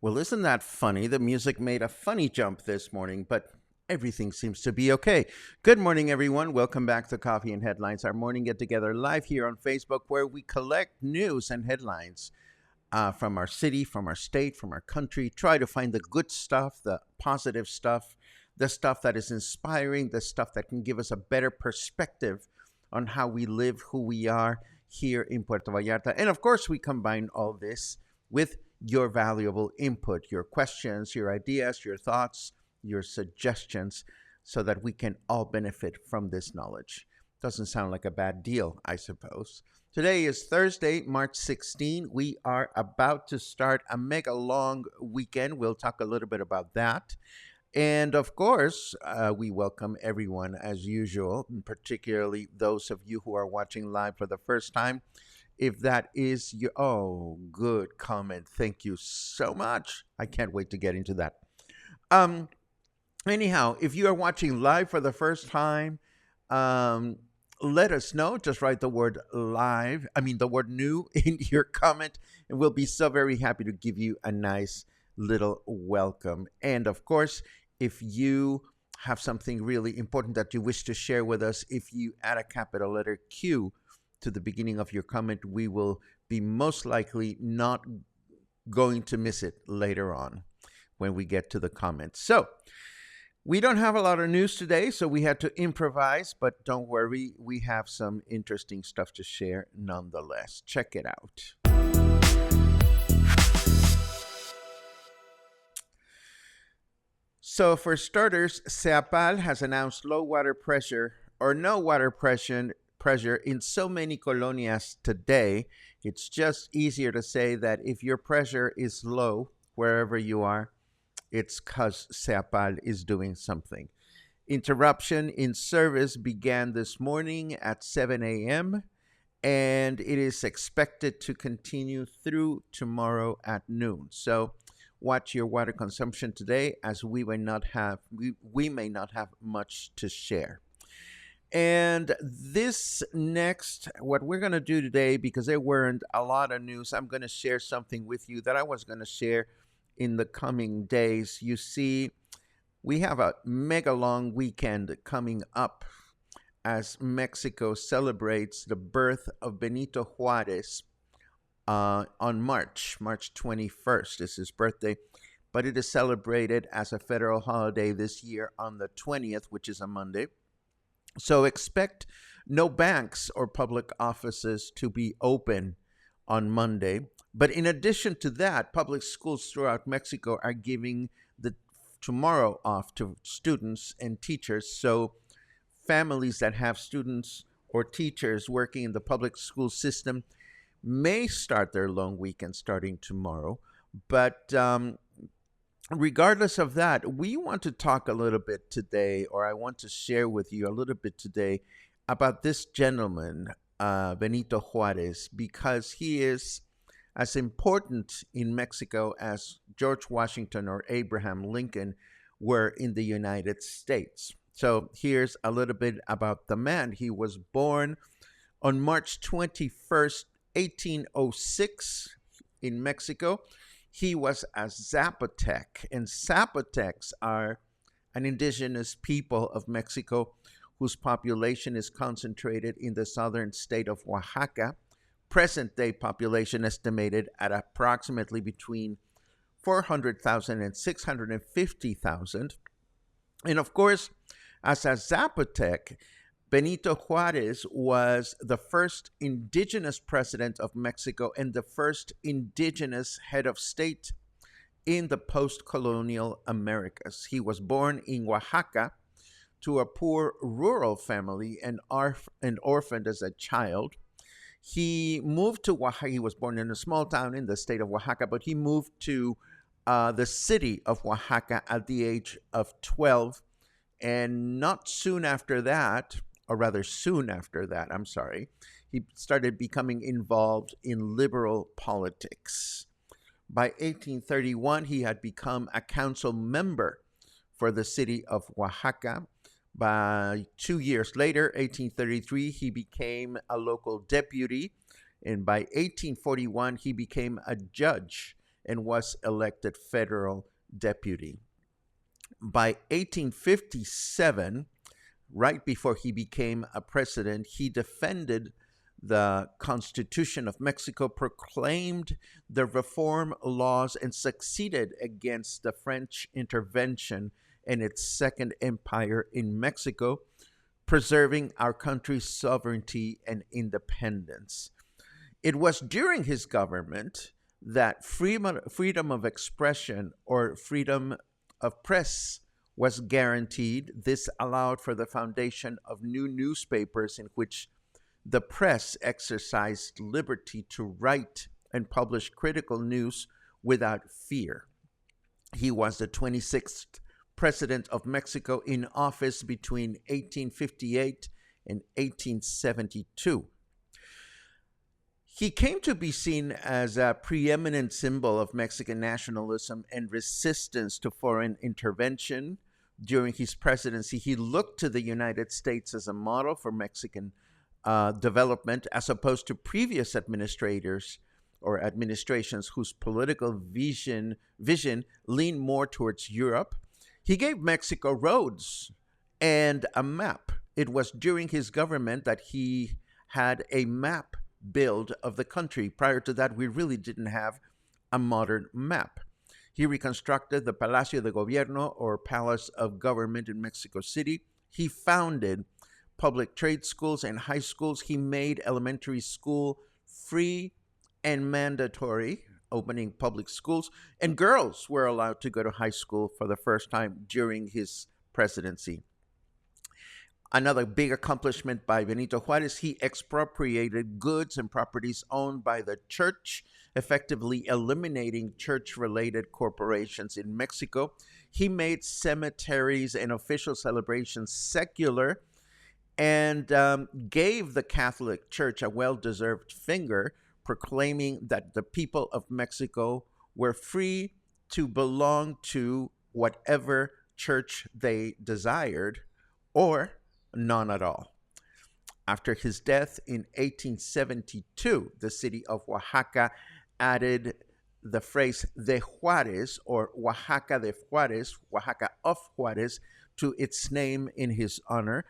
Well, isn't that funny? The music made a funny jump this morning, but everything seems to be okay. Good morning, everyone. Welcome back to Coffee and Headlines, our morning get together live here on Facebook, where we collect news and headlines from our city, from our state, from our country. Try to find the good stuff, the positive stuff, the stuff that is inspiring, the stuff that can give us a better perspective on how we live, who we are here in Puerto Vallarta. And of course, we combine all this with your valuable input, your questions, your ideas, your thoughts, your suggestions, so that we can all benefit from this knowledge. Doesn't sound like a bad deal, I suppose. Today is Thursday, March 16. We are about to start a mega long weekend. We'll talk a little bit about that. And of course, we welcome everyone as usual, particularly those of you who are watching live for the first time. If that is your, oh, good comment. Thank you so much. I can't wait to get into that. Anyhow, if you are watching live for the first time, let us know. Just write the word live, the word new in your comment, and we'll be so very happy to give you a nice little welcome. And of course, if you have something really important that you wish to share with us, if you add a capital letter Q to the beginning of your comment, we will be most likely not going to miss it later on when we get to the comments. So we don't have a lot of news today, so we had to improvise, but don't worry, we have some interesting stuff to share nonetheless. Check it out. So for starters, SEAPAL has announced low water pressure or no water pressure in so many colonias today. It's just easier to say that if your pressure is low wherever you are, it's because SEAPAL is doing something. Interruption in service began this morning at 7 a.m. and it is expected to continue through tomorrow at noon. So watch your water consumption today, as we may not have much to share. And this next, what we're going to do today, because there weren't a lot of news, I'm going to share something with you that I was going to share in the coming days. You see, we have a mega long weekend coming up as Mexico celebrates the birth of Benito Juárez on March 21st. Is his birthday, but it is celebrated as a federal holiday this year on the 20th, which is a Monday. So expect no banks or public offices to be open on Monday. But in addition to that, public schools throughout Mexico are giving the tomorrow off to students and teachers. So families that have students or teachers working in the public school system may start their long weekend starting tomorrow. But regardless of that, we want to talk a little bit today, or I want to share with you a little bit today about this gentleman, Benito Juárez, because he is as important in Mexico as George Washington or Abraham Lincoln were in the United States. So here's a little bit about the man. He was born on March 21st, 1806, in Mexico. He was a Zapotec, and Zapotecs are an indigenous people of Mexico whose population is concentrated in the southern state of Oaxaca. Present day population estimated at approximately between 400,000 and 650,000. And of course, as a Zapotec, Benito Juárez was the first indigenous president of Mexico and the first indigenous head of state in the post-colonial Americas. He was born in Oaxaca to a poor rural family and orphaned as a child. He moved to Oaxaca. He was born in a small town in the state of Oaxaca, but he moved to the city of Oaxaca at the age of 12. And not soon after that, or rather soon after that, I'm sorry, he started becoming involved in liberal politics. By 1831, he had become a council member for the city of Oaxaca. By 2 years later, 1833, he became a local deputy. And by 1841, he became a judge and was elected federal deputy. By 1857, right before he became a president, he defended the Constitution of Mexico, proclaimed the reform laws, and succeeded against the French intervention and its Second Empire in Mexico, preserving our country's sovereignty and independence. It was during his government that freedom of expression or freedom of press was guaranteed. This allowed for the foundation of new newspapers in which the press exercised liberty to write and publish critical news without fear. He was the 26th president of Mexico in office between 1858 and 1872. He came to be seen as a preeminent symbol of Mexican nationalism and resistance to foreign intervention. During his presidency, he looked to the United States as a model for Mexican development, as opposed to previous administrators or administrations whose political vision leaned more towards Europe. He gave Mexico roads and a map. It was during his government that he had a map build of the country. Prior to that, we really didn't have a modern map. He reconstructed the Palacio de Gobierno, or Palace of Government, in Mexico City. He founded public trade schools and high schools. He made elementary school free and mandatory, opening public schools, and girls were allowed to go to high school for the first time during his presidency. Another big accomplishment by Benito Juárez, he expropriated goods and properties owned by the church, effectively eliminating church-related corporations in Mexico. He made cemeteries and official celebrations secular, and gave the Catholic Church a well-deserved finger, proclaiming that the people of Mexico were free to belong to whatever church they desired, or none at all. After his death in 1872, the city of Oaxaca added the phrase de Juárez, or Oaxaca de Juárez, Oaxaca of Juárez, to its name in his honor.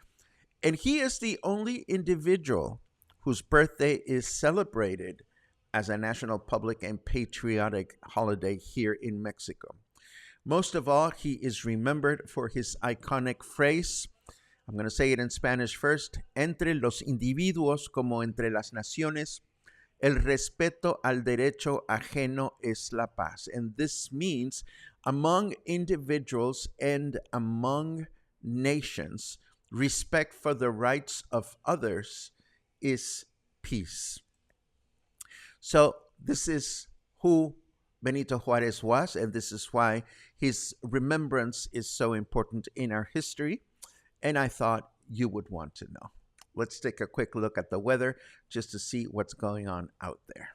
And he is the only individual whose birthday is celebrated as a national, public, and patriotic holiday here in Mexico. Most of all, he is remembered for his iconic phrase. I'm going to say it in Spanish first. Entre los individuos como entre las naciones, el respeto al derecho ajeno es la paz. And this means among individuals and among nations, respect for the rights of others is peace. So this is who Benito Juárez was, and this is why his remembrance is so important in our history. And I thought you would want to know. Let's take a quick look at the weather just to see what's going on out there.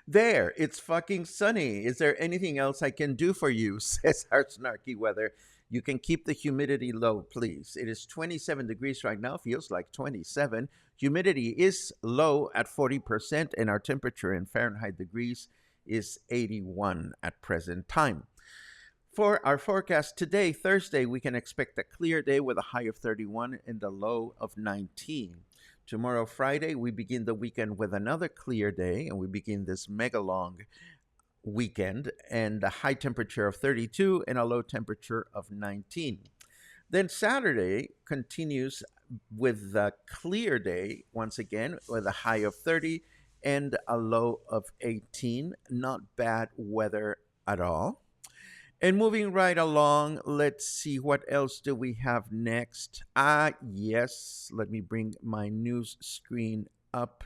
There, it's fucking sunny. Is there anything else I can do for you? Says our snarky weather. You can keep the humidity low, please. It is 27 degrees right now, feels like 27. Humidity is low at 40%, and our temperature in Fahrenheit degrees is 81 at present time. For our forecast today, Thursday, we can expect a clear day with a high of 31 and a low of 19. Tomorrow, Friday, we begin the weekend with another clear day, and we begin this mega long weekend and a high temperature of 32 and a low temperature of 19. Then Saturday continues with the clear day once again with a high of 30 and a low of 18. Not bad weather at all. And moving right along, let's see what else do we have next. Yes, let me bring my news screen up.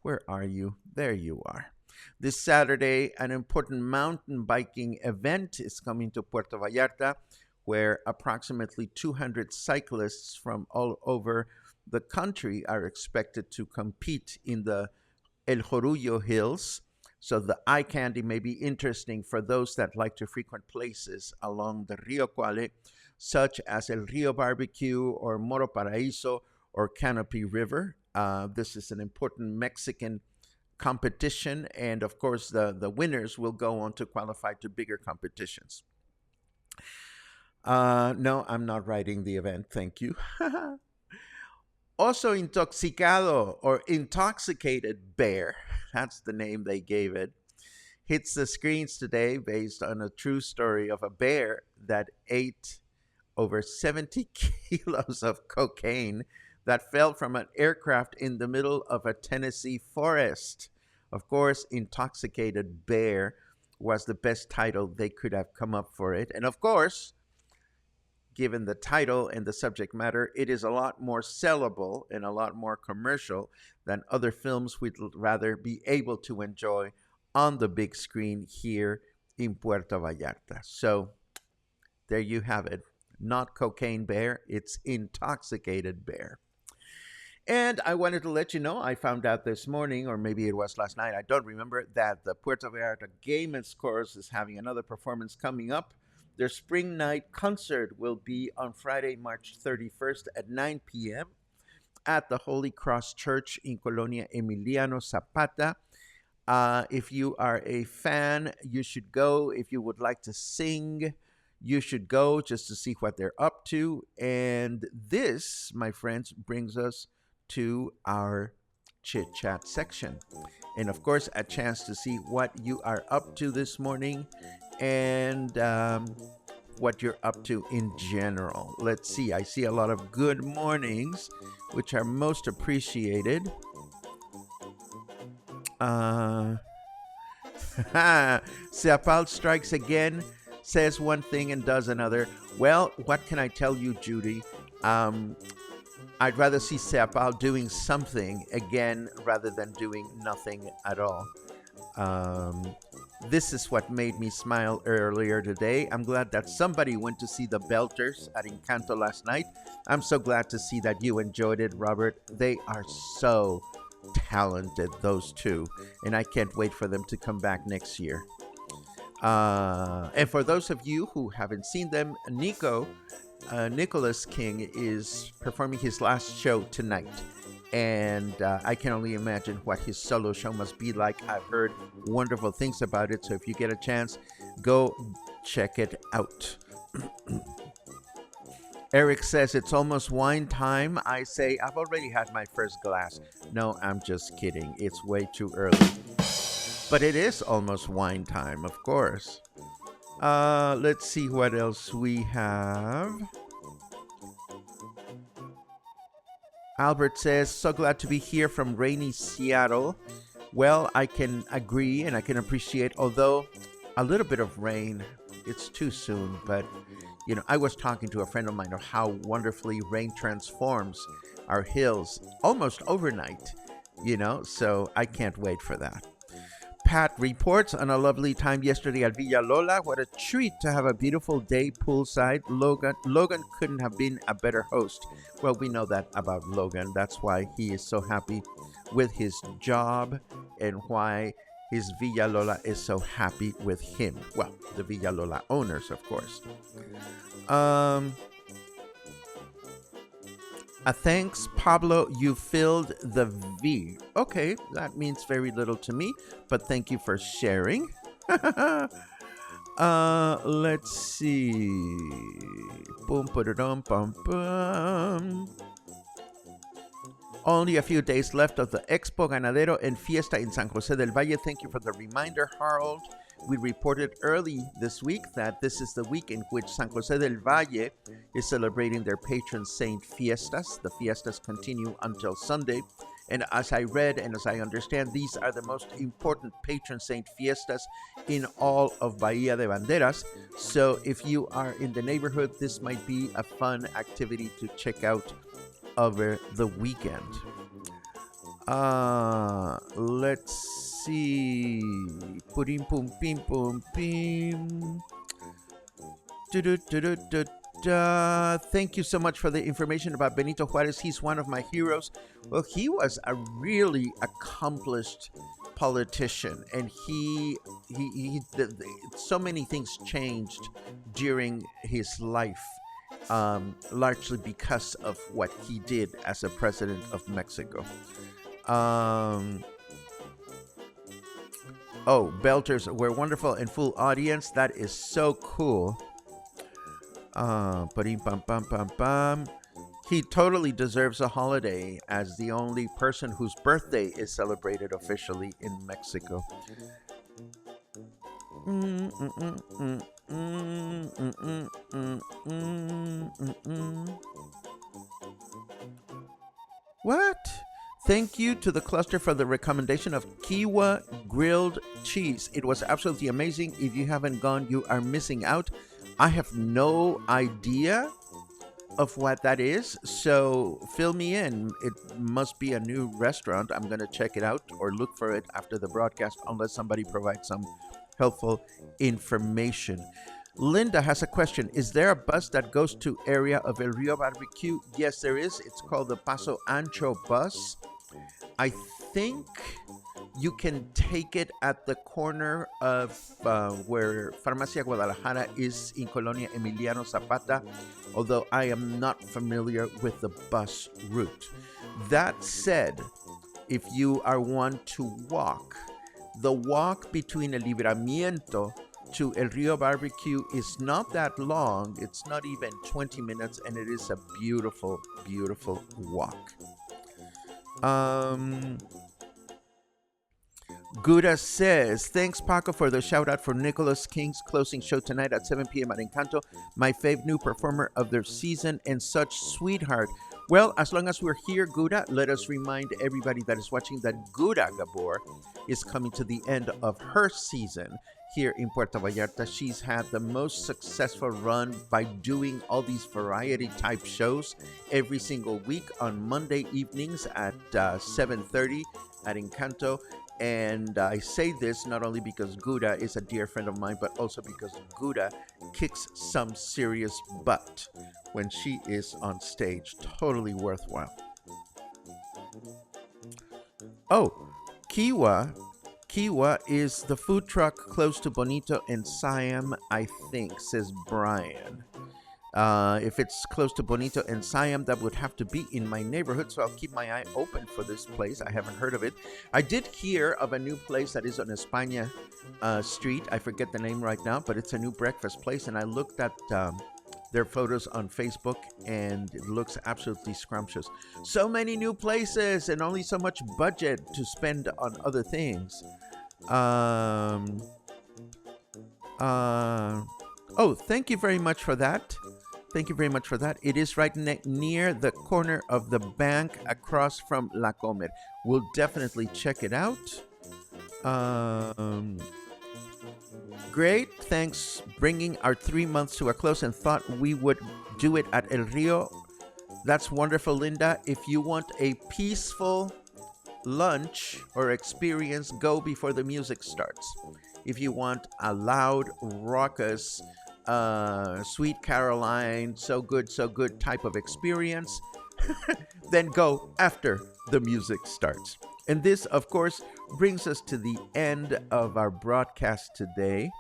Where are you? There you are. This Saturday, an important mountain biking event is coming to Puerto Vallarta, where approximately 200 cyclists from all over the country are expected to compete in the El Jorullo Hills. So the eye candy may be interesting for those that like to frequent places along the Rio Cuale, such as El Rio Barbecue or Moro Paraíso or Canopy River. This is an important Mexican competition, and of course the winners will go on to qualify to bigger competitions. No, I'm not writing the event, thank you. Also, Intoxicado or Intoxicated Bear, that's the name they gave it, hits the screens today based on a true story of a bear that ate over 70 kilos of cocaine that fell from an aircraft in the middle of a Tennessee forest. Of course, Intoxicated Bear was the best title they could have come up for it. And of course, given the title and the subject matter, it is a lot more sellable and a lot more commercial than other films we'd rather be able to enjoy on the big screen here in Puerto Vallarta. So there you have it. Not Cocaine Bear, it's Intoxicated Bear. And I wanted to let you know, I found out this morning, or maybe it was last night, I don't remember, that the Puerto Vallarta Game and Scores is having another performance coming up. Their spring night concert will be on Friday, March 31st at 9 p.m. at the Holy Cross Church in Colonia Emiliano Zapata. If you are a fan, you should go. If you would like to sing, you should go just to see what they're up to. And this, my friends, brings us to our chit chat section. And of course, a chance to see what you are up to this morning and what you're up to in general. Let's see. I see a lot of good mornings, which are most appreciated. SEAPAL strikes again, says one thing and does another. Well, what can I tell you, Judy? I'd rather see SEAPAL doing something again rather than doing nothing at all. This is what made me smile earlier today. I'm glad that somebody went to see the Belters at Encanto last night. I'm so glad to see that you enjoyed it, Robert. They are so talented, those two, and I can't wait for them to come back next year. And for those of you who haven't seen them, Nicholas King is performing his last show tonight. And I can only imagine what his solo show must be like. I've heard wonderful things about it. So if you get a chance, go check it out. Eric says it's almost wine time. I say I've already had my first glass. No, I'm just kidding. It's way too early. But it is almost wine time, of course. Let's see what else we have. Albert says, so glad to be here from rainy Seattle. Well, I can agree and I can appreciate, although a little bit of rain, it's too soon. But, you know, I was talking to a friend of mine of how wonderfully rain transforms our hills almost overnight, you know, so I can't wait for that. Pat reports on a lovely time yesterday at Villa Lola. What a treat to have a beautiful day poolside. Logan couldn't have been a better host. Well, we know that about Logan. That's why he is so happy with his job and why his Villa Lola is so happy with him. Well, the Villa Lola owners, of course. Thanks, Pablo. You filled the V. Okay, that means very little to me, but thank you for sharing. Let's see. Boom, ba-da-dum, bum, bum. Only a few days left of the Expo Ganadero and Fiesta in San Jose del Valle. Thank you for the reminder, Harold. We reported early this week that this is the week in which San Jose del Valle is celebrating their patron saint fiestas. The fiestas continue until Sunday. And as I read and as I understand, these are the most important patron saint fiestas in all of Bahía de Banderas. So if you are in the neighborhood, this might be a fun activity to check out over the weekend. Let's see. Pum pum pim pum pim. Thank you so much for the information about Benito Juárez. He's one of my heroes. Well, he was a really accomplished politician, and so many things changed during his life. Largely because of what he did as a president of Mexico. Belters were wonderful and full audience. That is so cool. He totally deserves a holiday as the only person whose birthday is celebrated officially in Mexico. What? Thank you to the cluster for the recommendation of Kiwa grilled cheese. It was absolutely amazing. If you haven't gone, you are missing out. I have no idea of what that is, so fill me in. It must be a new restaurant. I'm going to check it out or look for it after the broadcast, unless somebody provides some helpful information. Linda has a question. Is there a bus that goes to area of El Rio Barbecue? Yes, there is. It's called the Paso Ancho bus. I think you can take it at the corner of where Farmacia Guadalajara is in Colonia Emiliano Zapata, although I am not familiar with the bus route. That said, if you are one to walk, the walk between El Libramiento to El Rio Barbecue is not that long. It's not even 20 minutes, and it is a beautiful, beautiful walk. Gura says, thanks, Paco, for the shout out for Nicholas King's closing show tonight at 7 p.m. at Encanto. My fave new performer of their season and such sweetheart. Well, as long as we're here, Gura, let us remind everybody that is watching that Gura Gabor is coming to the end of her season here in Puerto Vallarta. She's had the most successful run by doing all these variety type shows every single week on Monday evenings at 7:30 at Encanto. And I say this not only because Gouda is a dear friend of mine, but also because Gouda kicks some serious butt when she is on stage. Totally worthwhile. Oh, Kiwa is the food truck close to Bonito and Siam, I think, says Brian. If it's close to Bonito and Siam, that would have to be in my neighborhood, so I'll keep my eye open for this place. I haven't heard of it. I did hear of a new place that is on España Street. I forget the name right now, but it's a new breakfast place, and I looked at their photos on Facebook, and it looks absolutely scrumptious. So many new places and only so much budget to spend on other things. Oh, thank you very much for that. Thank you very much for that. It is right near the corner of the bank across from La Comer. We'll definitely check it out. Great. Thanks. Bringing our 3 months to a close and thought we would do it at El Rio. That's wonderful, Linda. If you want a peaceful lunch or experience, go before the music starts. If you want a loud, raucous, Sweet Caroline, so good type of experience, then go after the music starts. And this, of course, brings us to the end of our broadcast today.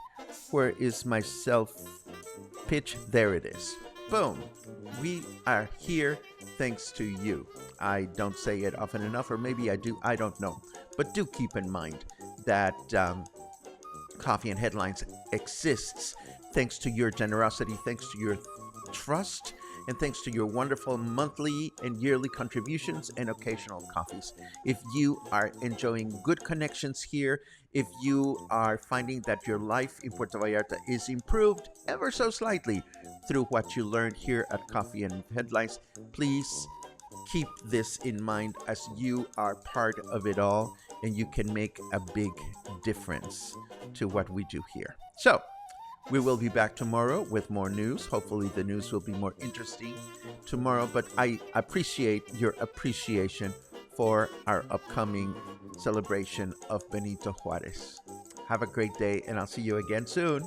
Where is my self pitch? There it is. Boom. We are here thanks to you. I don't say it often enough, or maybe I do, I don't know. But do keep in mind that Coffee and Headlines exists thanks to your generosity, thanks to your trust, and thanks to your wonderful monthly and yearly contributions and occasional coffees. If you are enjoying good connections here, if you are finding that your life in Puerto Vallarta is improved ever so slightly through what you learned here at Coffee and Headlines, please keep this in mind as you are part of it all and you can make a big difference to what we do here. So, we will be back tomorrow with more news. Hopefully the news will be more interesting tomorrow, but I appreciate your appreciation for our upcoming celebration of Benito Juárez. Have a great day, and I'll see you again soon.